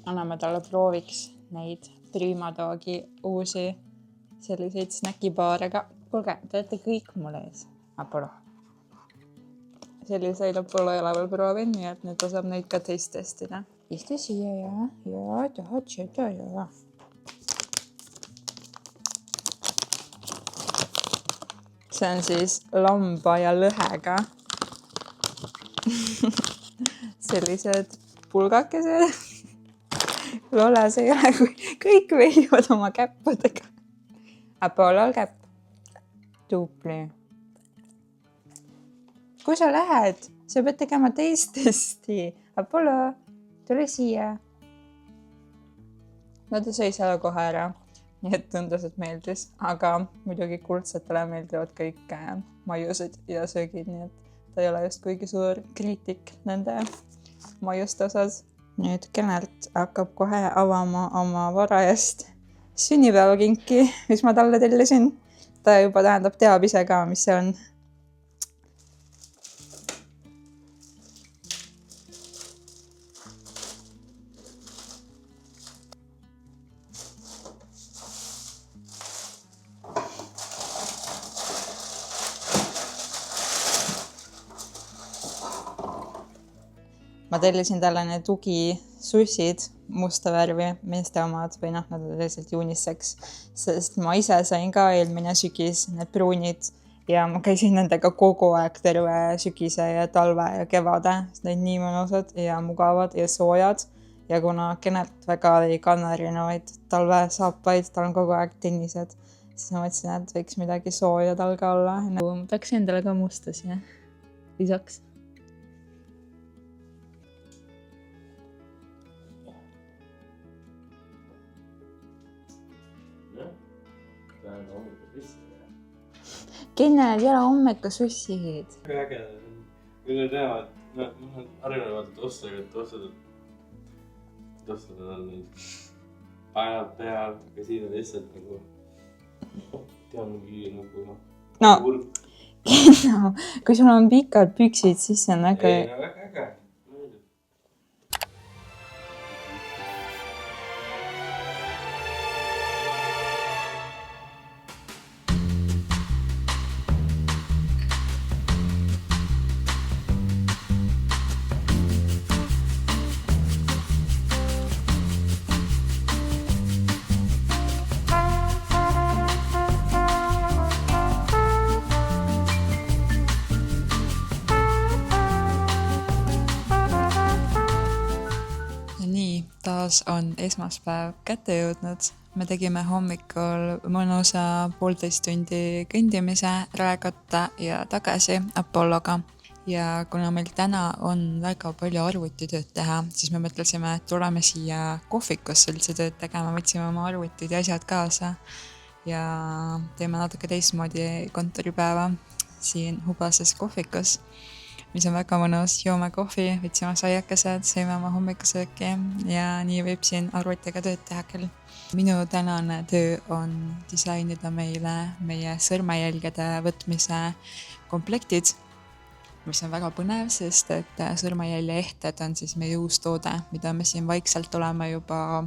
anname talle prooviks neid Primadogi uusi selliseid snäkibaare ka. Kuulge, te olete kõik mul ees. Apollo. Selliseid Apollo ei ole veel proovin, nii et nüüd ta saab neid ka testida. Istu siia ja tahad seda ja. See on siis lamba ja lõhega. Sellised pulgakesed. Lola, see ei ole, kui kõik vehivad oma käppudega. Apollol käpp. Tupli. Kui sa lähed, sa pead tegema teist testi. Apollo, tule siia. No ta sõi selle kohe ära. Nii et tundus, et meeldis. Aga muidugi kuldsetele meeldivad kõik maiused ja söögid. Nii et ta ei ole just kuigi suur kriitik nende maiuste osas. Nüüd Kenelt hakkab kohe avama oma varajast sünnipäevakinki, mis ma talle tellisin. Ta juba teab ise ka, mis see on. Ma tellisin talle need tugisussid, musta värvi, meeste omad või nad olid unisex, sest ma ise sain ka eelmine sügis need pruunid ja ma käisin nendega kogu aeg terve sügise ja talve ja kevade, sest need nii mõnusad ja mugavad ja soojad ja kuna Kenelt väga ei kanna erinevaid talve saapaid, tal on kogu aeg tennised, siis ma mõtlesin, et võiks midagi sooja talga olla. Tahaks endale ka mustusi, lisaks. Kennel ei ole hommikusussid. Väga äge. Kui nad näevad, nad harjunevad ostavad on neid päevad peal, aga siin on lihtsalt nagu teangi nagu no, kui sul on pikad püksid, siis see on väga... Ei, no väga äge. Taas on esmaspäev kätte jõudnud. Me tegime hommikul mõnusa 1,5 tundi kõndimise Raekotta ja tagasi Apolloga. Ja kuna meil täna on väga palju arvutitööd teha, siis me mõtlesime, et tuleme siia kohvikusse üldse tööd tegema. Võtsime oma arvutid ja asjad kaasa ja teeme natuke teistmoodi kontoripäeva siin Hubases kohvikus, mis on väga mõnus. Joome kohvi, võtsime saiakesed, sõime oma hommikusööki ja nii võib siin arvutiga tööd teha küll. Minu tänane töö on disainida meile meie sõrmejälgede võtmise komplektid, mis on väga põnev, sest et sõrmejälje ehted on siis meie uus toode, mida me siin vaikselt oleme juba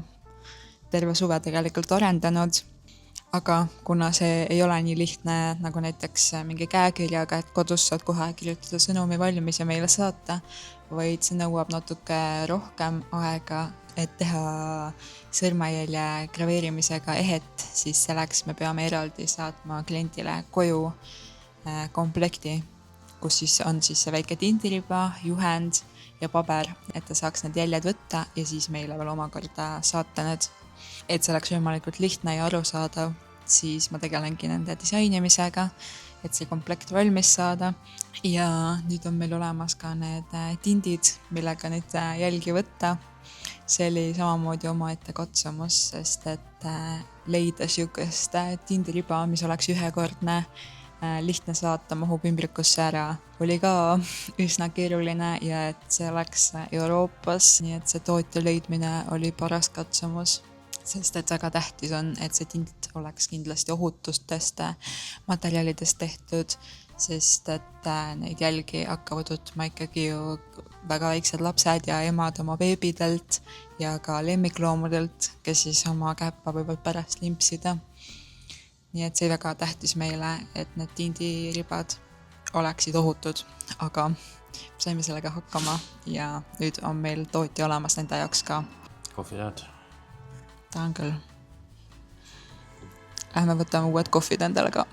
terve suve tegelikult arendanud. Aga kuna see ei ole nii lihtne nagu näiteks mingi käekirjaga, et kodus saad kohe kirjutada sõnumi valmis ja meile saata, vaid see nõuab natuke rohkem aega, et teha sõrmejälje graveerimisega ehet, siis selleks me peame eraldi saatma kliendile koju komplekti, kus siis on siis see väike tindiriba, juhend ja paber, et ta saaks need jäljed võtta ja siis meile veel omakorda saata need. Et see oleks võimalikult lihtne ja arusaadav, siis ma tegelengi nende disainimisega, et see komplekt valmis saada. Ja nüüd on meil olemas ka need tindid, millega nüüd jälgi võtta. See oli samamoodi omaette katsumus, sest et leida sihukest tindiriba, mis oleks ühekordne, lihtne saata, mahub ümbrikusse ära, oli ka üsna keeruline ja et see oleks Euroopas, nii et see tootja leidmine oli paras katsumus. sest et väga tähtis on, et see tint oleks kindlasti ohutustest materjalidest tehtud, sest et neid jälgi hakkavad võtma ikkagi ju väga väiksed lapsed ja emad oma beebidelt ja ka lemmikloomadelt, kes siis oma käppa võivad pärast limpsida. Nii et see väga tähtis meile, et need tindiribad oleksid ohutud, aga saime sellega hakkama ja nüüd on meil tootja olemas nende jaoks ka. Kohvi tahad? Tahan küll. Lähme võtame uued kohvid endale ka.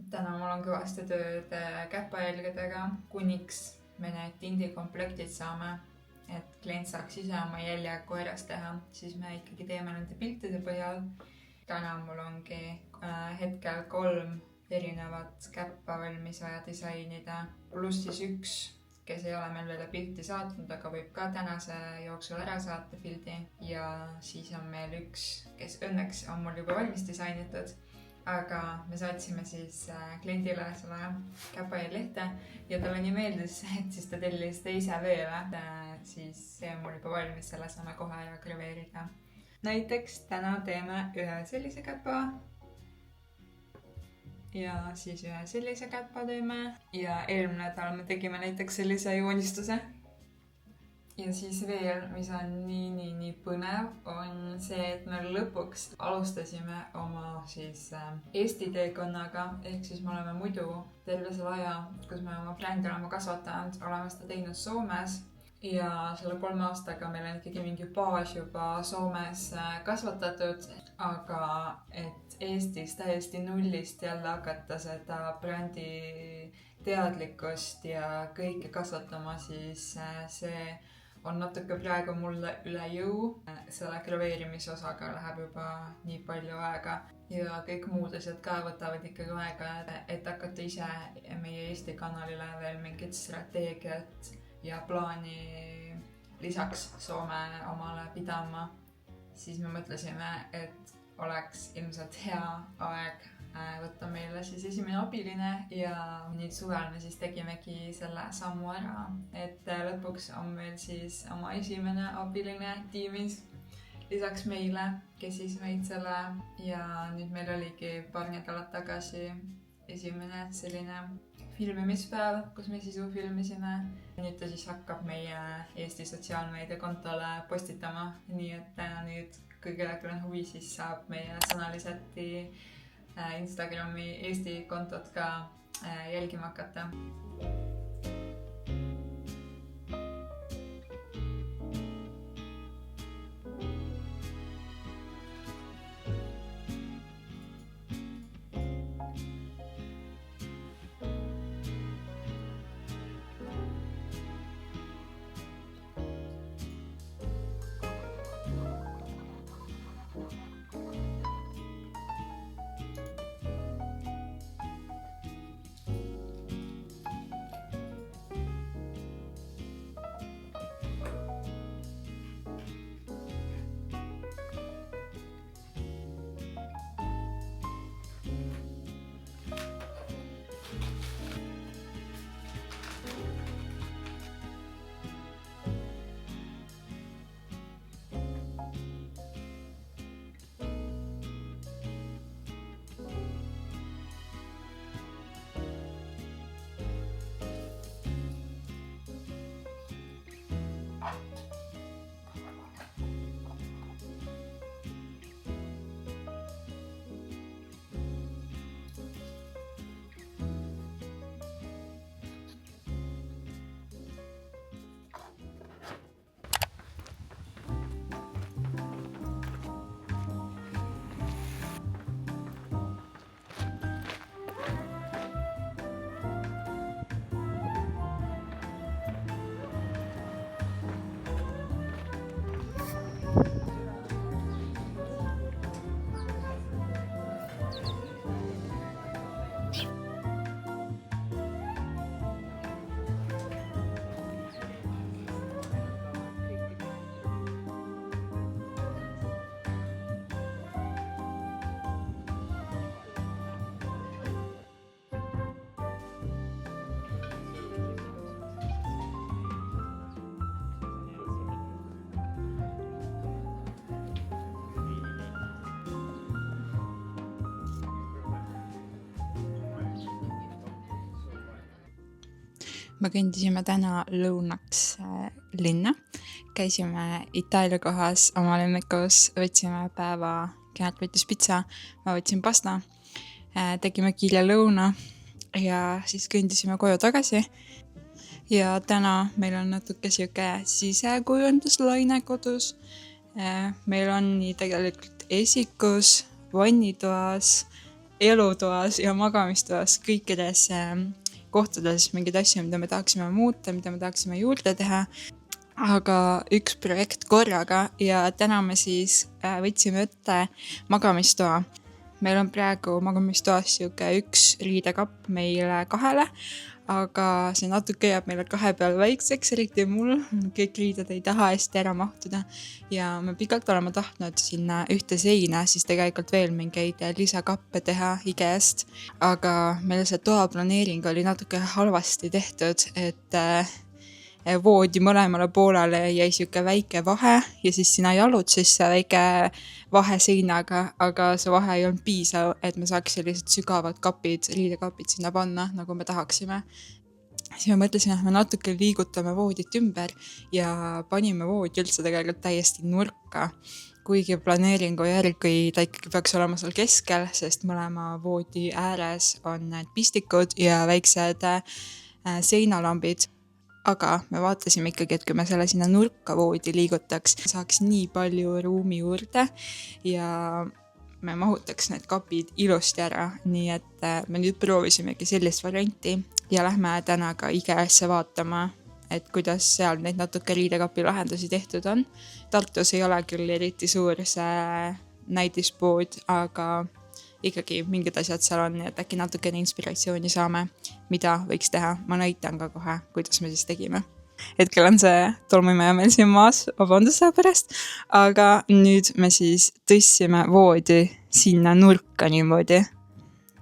Täna mul on kõvasti tööd käpajälgedega, kuniks me need tindikomplektid saame, et klient saaks ise oma jälje koeras teha, siis me ikkagi teeme nende piltide põhjal. Täna mul ongi hetkel 3 erinevat käppa valmis vaja disainida, pluss siis üks, kes ei ole meil veel pilti saatnud, aga võib ka tänase jooksul ära saata pildi. Ja siis on meil üks, kes õnneks on mul juba valmis disainitud, aga me saatsime siis kliendile selle käpajällehte ja talle nii meeldis, et siis ta tellis teise veel. Siis see on mul juba valmis, selle saame kohe ära graveerida. Näiteks täna teeme ühe sellise käpa ja siis ühe sellise käpa teeme ja eelmine nädal me tegime näiteks sellise joonistuse. Ja siis veel, mis on nii põnev, on see, et me lõpuks alustasime oma siis Eesti teekonnaga, ehk siis me oleme muidu terve selle aja, kus me oma brändi oleme kasvatanud, oleme seda teinud Soomes ja selle 3 aastaga meil on ikkagi mingi baas juba Soomes kasvatatud, aga et Eestis täiesti nullist jälle hakata seda brändi teadlikkust ja kõike kasvatama, siis see on natuke praegu mulle üle jõu. Selle graveerimisosaga läheb juba nii palju aega ja kõik muud asjad ka võtavad ikkagi aega, et hakata ise meie Eesti kanalile veel mingit strateegiat ja plaani lisaks Soome omale pidama. Siis me mõtlesime, et oleks ilmselt hea aeg võtta meile siis esimene abiline ja nüüd suvel me siis tegimegi selle sammu ära, et lõpuks on meil siis oma esimene abiline tiimis lisaks meile, kes siis meid selle ja nüüd meil oligi paar nädalat tagasi esimene selline filmimispäev, kus me sisu filmisime. Nüüd ta siis hakkab meie Eesti sotsiaalmeediakontole postitama, nii et nüüd kui kellelgi on huvi, siis saab meie sõnaliseti Instagrami Eesti kontot ka jälgima hakata. me kõndisime täna lõunaks linna, käisime Itaalia kohas oma lemmikus, võtsime päeva, Kenart võttis pitsa, ma võtsin pasta, tegime kiire lõuna ja siis kõndisime koju tagasi. Ja täna meil on natuke siuke sisekujunduslaine kodus. Meil on nii tegelikult esikus, vannitoas, elutoas ja magamistoas kõikides kohtades mingeid asju, mida me tahaksime muuta, mida me tahaksime juurde teha. Aga üks projekt korraga ja täna me siis võtsime ette magamistoa. Meil on praegu magamistoas siuke üks riidekapp meile 2, aga see natuke jääb meile 2 peal väikseks, eriti mul. Kõik riided ei taha hästi ära mahtuda ja me pikalt oleme tahtnud sinna ühte seina siis tegelikult veel mingeid lisakappe teha IKEA-st. Aga meil see toa planeering oli natuke halvasti tehtud, et voodi mõlemale poolele jäi siuke väike vahe ja siis sinna jalud sisse väike vahe seinaga, aga see vahe ei olnud piisav, et me saaks sellised sügavad kapid, riidekapid sinna panna, nagu me tahaksime. Siis me mõtlesime, et me natuke liigutame voodit ümber ja panime voodi üldse tegelikult täiesti nurka. Kuigi planeeringu järgi ta ikkagi peaks olema seal keskel, sest mõlema voodi ääres on need pistikud ja väiksed seinalambid. Aga me vaatasime ikkagi, et kui me selle sinna nurka voodi liigutaks, saaks nii palju ruumi juurde ja me mahutaks need kapid ilusti ära. Nii et me nüüd proovisimegi sellist varianti ja lähme täna ka IKEA-sse vaatama, et kuidas seal neid natuke riidekapi lahendusi tehtud on. Tartus ei ole küll eriti suur see näidispood, aga ikkagi mingid asjad seal on, et äkki natukene inspiratsiooni saame, mida võiks teha. Ma näitan ka kohe, kuidas me siis tegime. Hetkel on see tolmuimeja meil siin maas, vabandust selle pärast, aga nüüd me siis tõstsime voodi sinna nurka niimoodi.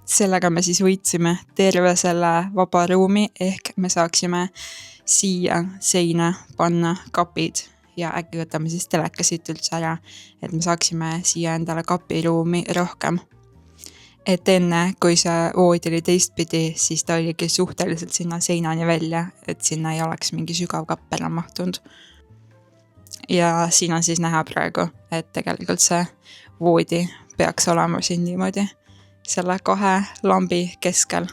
Sellega me siis võitsime terve selle vaba ruumi, ehk me saaksime siia seina panna kapid ja äkki võtame siis teleka siit üldse ära, et me saaksime siia endale kapiruumi rohkem. Et enne, kui see voodi oli teistpidi, siis ta oligi suhteliselt sinna seinani välja, et sinna ei oleks mingi sügav kapp ära mahtunud. Ja siin on siis näha praegu, et tegelikult see voodi peaks olema siin niimoodi selle 2 lambi keskel.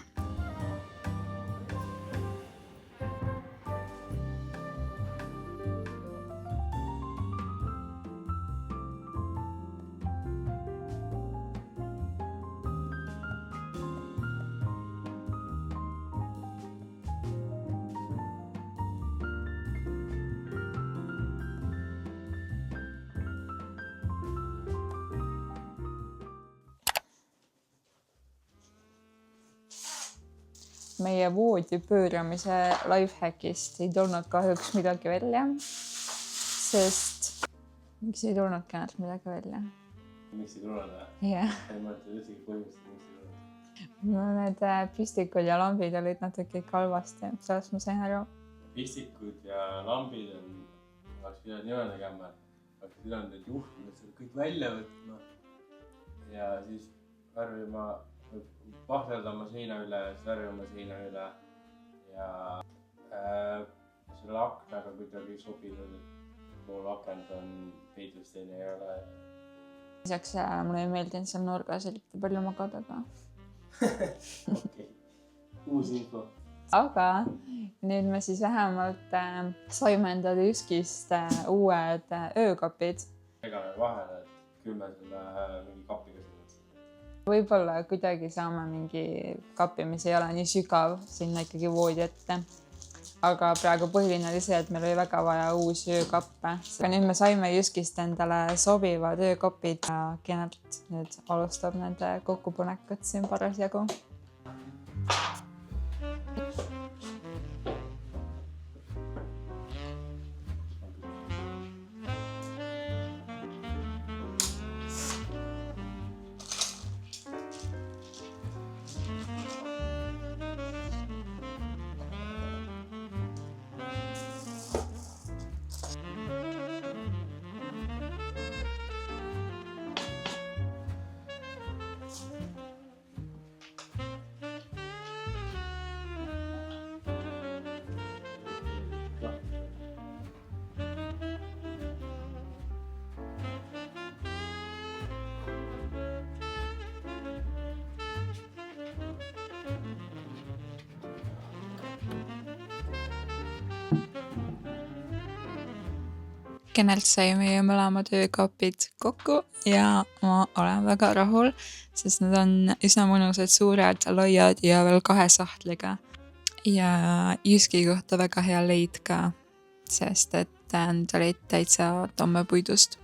Meie voodi pööramise lifehackist ei tulnud kahjuks midagi välja, sest miks ei tulnud Kenart midagi välja? Miks ei tulnud? Jah. Ei mõelda üldse põhjust, miks ei tulnud. No need pistikud ja lambid olid natuke halvasti, sellest ma sain aru. Pistikud ja lambid oleks pidanud niimoodi tegema, oleks pidanud need juhtimid seal kõik välja võtma ja siis värvima pahveldama seina üle, siis värvima seina üle ja selle aknaga kuidagi sobinud, et pool akent on peidus, teine ei ole. Lisaks mulle ei meeldinud seal nurgas eriti palju magada ka. Okei, uus info. Aga nüüd me siis vähemalt saime endale Jyskist uued öökapid. Ega vahele, et küll me selle mingi kapiga Võib-olla kuidagi saame mingi kapi, mis ei ole nii sügav sinna ikkagi voodi ette. Aga praegu põhiline oli see, et meil oli väga vaja uusi öökappe. Aga nüüd me saime Jyskist endale sobivad öökapid ja Kenart nüüd alustab nende kokkupanekut siin parasjagu. Kenelt sai meie mõlemad öökapid kokku ja ma olen väga rahul, sest nad on üsna mõnusad, suured, laiad ja veel 2 sahtliga. Ja Jyski kohta väga hea leid ka, sest et nad olid täitsa tammepuidust.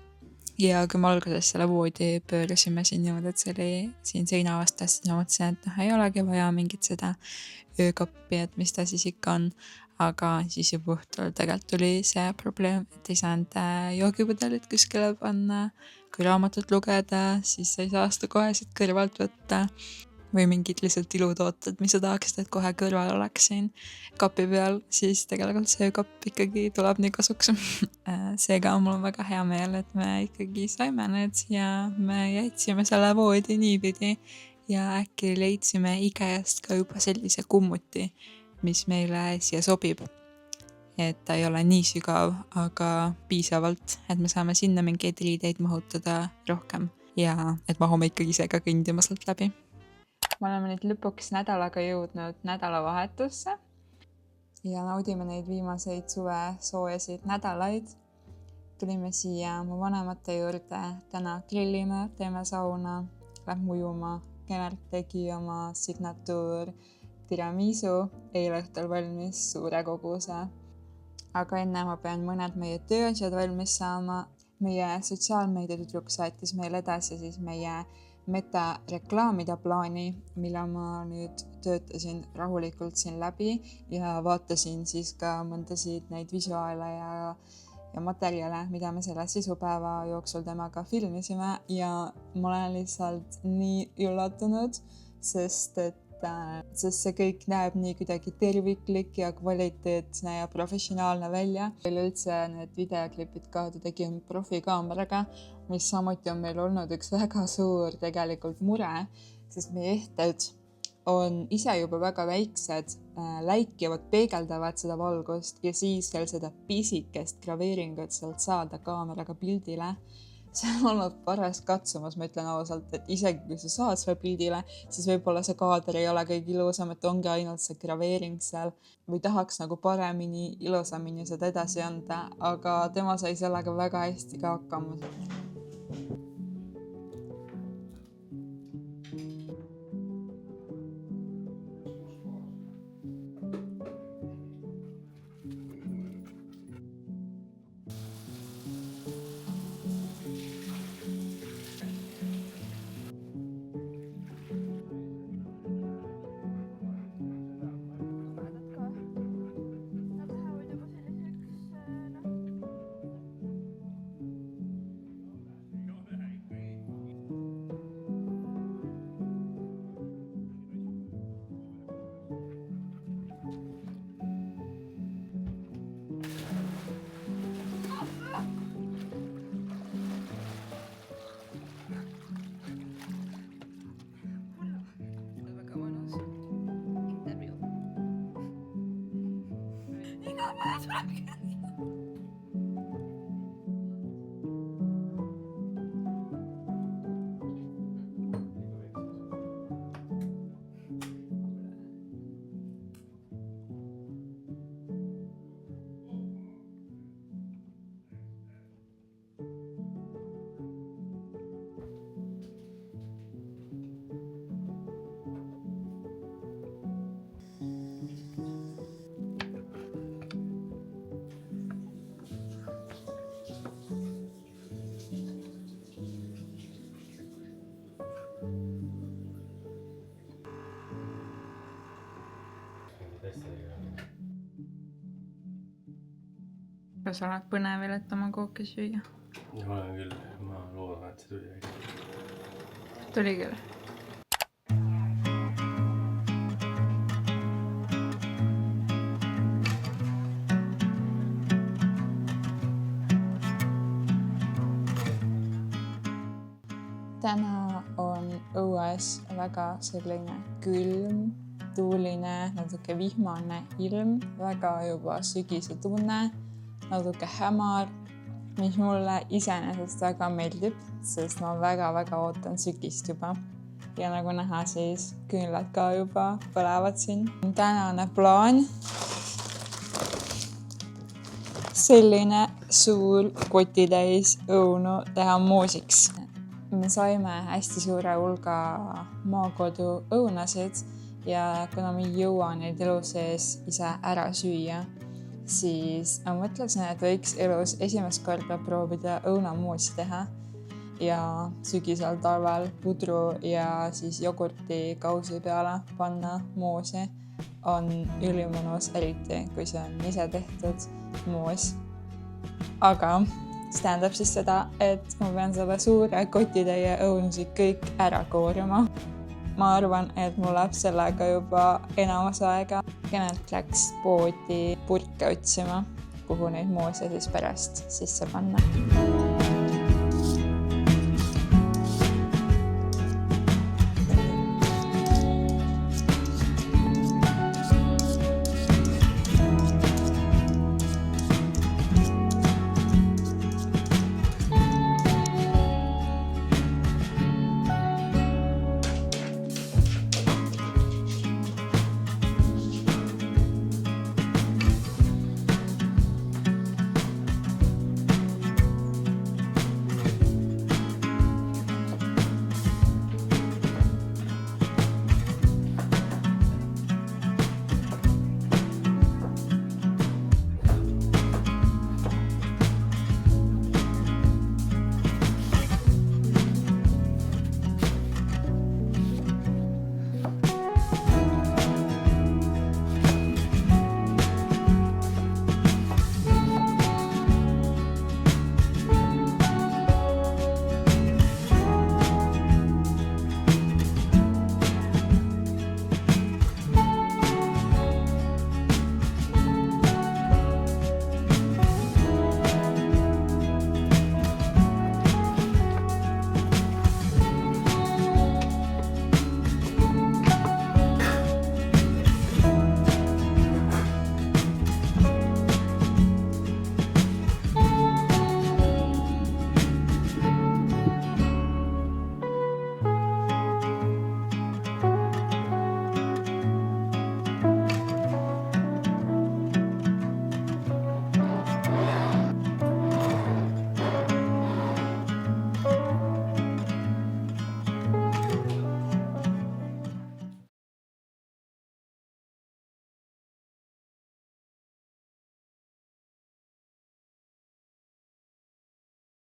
Ja kui me alguses selle voodi pöörasime siin niimoodi, et see oli siin seina vastas, siis ma mõtlesin, et ei olegi vaja mingit seda öökappi, et mis ta siis ikka on. Aga siis juba õhtul tegelikult tuli see probleem, et ei saanud joogipudelit kuskile panna. Kui raamatut lugeda, siis ei saa seda kohe siit kõrvalt võtta. Või mingid lihtsalt ilutooted, mis sa tahaksid, et kohe kõrval oleks siin kapi peal, siis tegelikult see kapp ikkagi tuleb nii kasuks. Seega mul on väga hea meel, et me ikkagi saime need ja me jäitsime selle voodi niipidi. Ja äkki leidsime IKEA-st ka juba sellise kummuti, mis meile siia sobib. Et ta ei ole nii sügav, aga piisavalt, et me saame sinna mingeid riideid mahutada rohkem ja et mahume ikkagi ise ka kõndima sealt läbi. Me oleme nüüd lõpuks nädalaga jõudnud nädalavahetusse ja naudime neid viimaseid suve soojasid nädalaid. Tulime siia mu vanemate juurde, täna grillime, teeme sauna, lähme ujuma, Kenelt tegi oma signatuur tiramisu, eile õhtul valmis suure koguse. Aga enne ma pean mõned meie tööasjad valmis saama. Meie sotsiaalmeedia tüdruk saatis meile edasi siis meie metareklaamide plaani, mille ma nüüd töötasin rahulikult siin läbi ja vaatasin siis ka mõndasid neid visuaale ja materjale, mida me selle sisupäeva jooksul temaga filmisime ja ma olen lihtsalt nii üllatunud, sest see kõik näeb nii kuidagi terviklik ja kvaliteetne ja professionaalne välja. Üleüldse need videoklipid ka ta tegi profikaameraga, mis samuti on meil olnud üks väga suur tegelikult mure, sest meie ehted on ise juba väga väiksed, läikivad, peegeldavad seda valgust ja siis veel seda pisikest graveeringut sealt saada kaameraga pildile. See on olnud paras katsumus, ma ütlen ausalt, et isegi kui sa saad selle pildile, siis võib-olla see kaader ei ole kõige ilusam, et ongi ainult see graveering seal või tahaks nagu paremini, ilusamini seda edasi anda, aga tema sai sellega väga hästi ka hakkama. Kas oled põnevil, et oma kooki süüa? Ja olen küll, ma loodan, et see tuli. Tuli küll. Täna on õues väga selline külm, tuuline, natuke vihmane ilm, väga juba sügise tunne, natuke hämar, mis mulle iseenesest väga meeldib, sest ma väga-väga ootan sügist juba. Ja nagu näha, siis küünlad ka juba põlevad siin. Tänane plaan selline suur kotitäis õunu teha moosiks. Me saime hästi suure hulga maakodu õunasid ja kuna me ei jõua neid elu sees ise ära süüa, siis ma mõtlesin, et võiks elus esimest korda proovida õunamoosi teha ja sügisel talvel pudru ja siis jogurti kausi peale panna moosi on ülimõnus, eriti kui see on ise tehtud moos. Aga see tähendab siis seda, et ma pean selle suure kotitäie õunusid kõik ära koorima. Ma arvan, et mul läheb sellega juba enamus aega. Kenelt läks poodi purke otsima, kuhu neid moose siis pärast sisse panna.